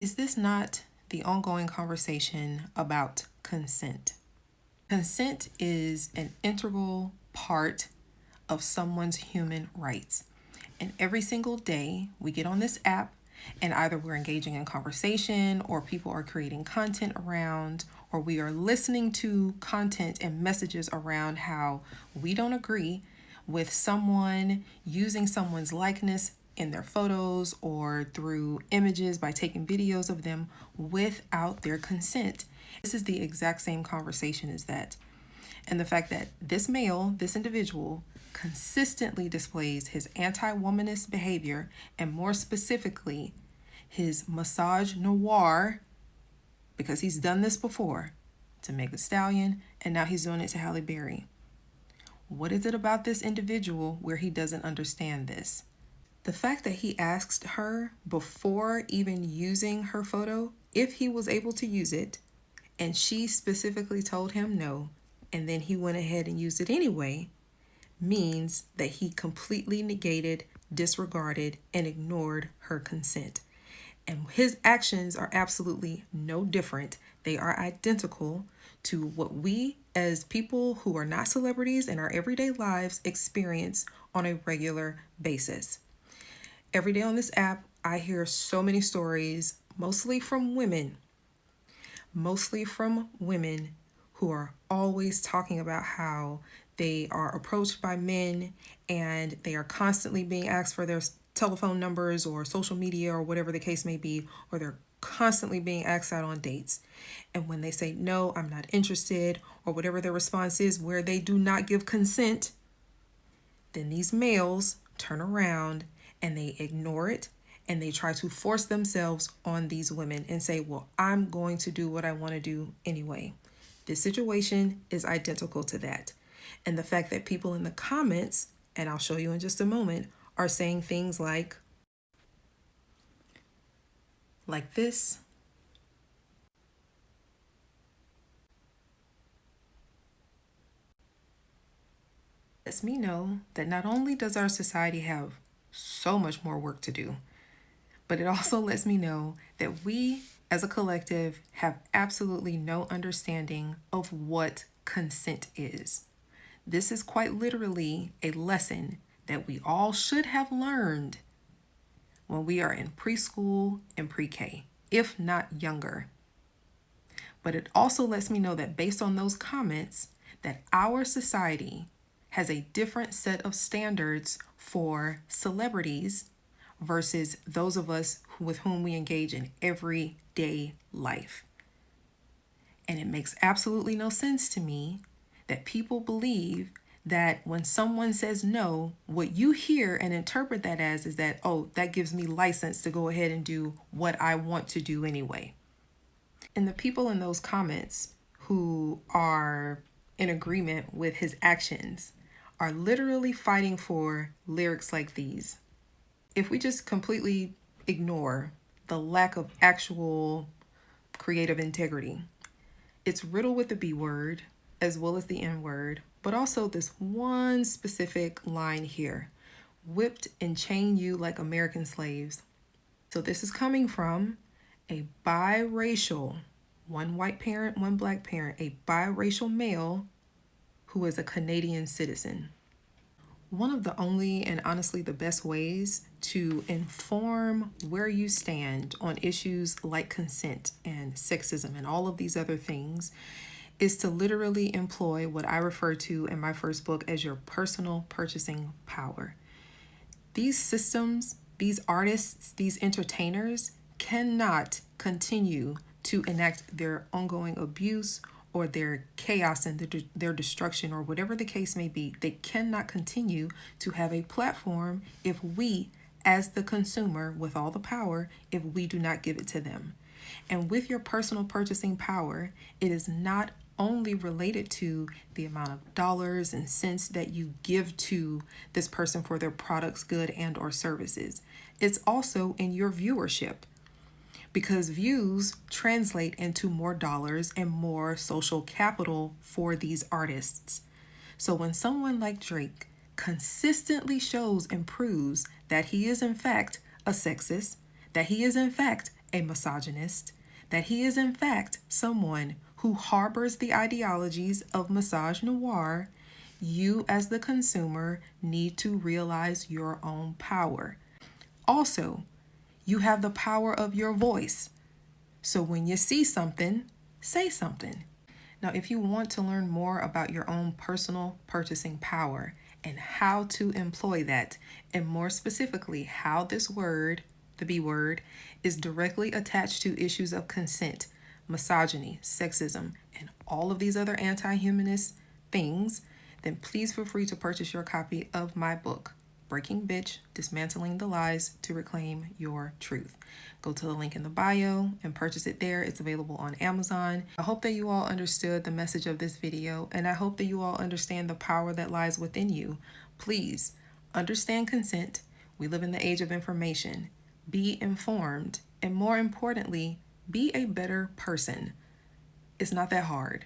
Is this not the ongoing conversation about consent? Consent is an integral part of someone's human rights. And every single day we get on this app and either we're engaging in conversation or people are creating content around, or we are listening to content and messages around how we don't agree with someone using someone's likeness in their photos or through images by taking videos of them without their consent. This is the exact same conversation as that. And the fact that this male, this individual, consistently displays his anti-womanist behavior, and more specifically, his misogynoir, because he's done this before to Meg Thee Stallion, and now he's doing it to Halle Berry. What is it about this individual where he doesn't understand this? The fact that he asked her before even using her photo if he was able to use it, and she specifically told him no, and then he went ahead and used it anyway, means that he completely negated, disregarded, and ignored her consent. And his actions are absolutely no different. They are identical to what we as people who are not celebrities in our everyday lives experience on a regular basis. Every day on this app, I hear so many stories, mostly from women who are always talking about how they are approached by men and they are constantly being asked for their telephone numbers or social media or whatever the case may be, or they're constantly being asked out on dates. And when they say, no, I'm not interested, or whatever their response is where they do not give consent, then these males turn around and they ignore it and they try to force themselves on these women and say, well, I'm going to do what I want to do anyway. This situation is identical to that. And the fact that people in the comments, and I'll show you in just a moment, are saying things like this. Lets me know that not only does our society have so much more work to do, but it also lets me know that we as a collective have absolutely no understanding of what consent is. This is quite literally a lesson that we all should have learned when we are in preschool and pre-K, if not younger. But it also lets me know that based on those comments, that our society has a different set of standards for celebrities versus those of us with whom we engage in everyday life. And it makes absolutely no sense to me that people believe that when someone says no, what you hear and interpret that as is that, oh, that gives me license to go ahead and do what I want to do anyway. And the people in those comments who are in agreement with his actions are literally fighting for lyrics like these. If we just completely ignore the lack of actual creative integrity, it's riddled with the B word as well as the N word, but also this one specific line here: whipped and chain you like American slaves. So this is coming from a biracial, one white parent, one black parent, a biracial male who is a Canadian citizen. One of the only and honestly the best ways to inform where you stand on issues like consent and sexism and all of these other things is to literally employ what I refer to in my first book as your personal purchasing power. These systems, these artists, these entertainers cannot continue to enact their ongoing abuse or their chaos and their destruction or whatever the case may be. They cannot continue to have a platform if we, as the consumer with all the power, if we do not give it to them. And with your personal purchasing power, it is not only related to the amount of dollars and cents that you give to this person for their products, good and or services. It's also in your viewership, because views translate into more dollars and more social capital for these artists. So when someone like Drake consistently shows and proves that he is in fact a sexist, that he is in fact a misogynist, that he is in fact someone who harbors the ideologies of misogynoir, you as the consumer need to realize your own power. Also, you have the power of your voice. So when you see something, say something. Now, if you want to learn more about your own personal purchasing power and how to employ that, and more specifically, how this word, the B word, is directly attached to issues of consent, misogyny, sexism, and all of these other anti humanist things, then please feel free to purchase your copy of my book, Breaking Bitch, Dismantling the Lies to Reclaim Your Truth. Go to the link in the bio and purchase it there. It's available on Amazon. I hope that you all understood the message of this video, and I hope that you all understand the power that lies within you. Please understand consent. We live in the age of information. Be informed, and more importantly, be a better person. It's not that hard.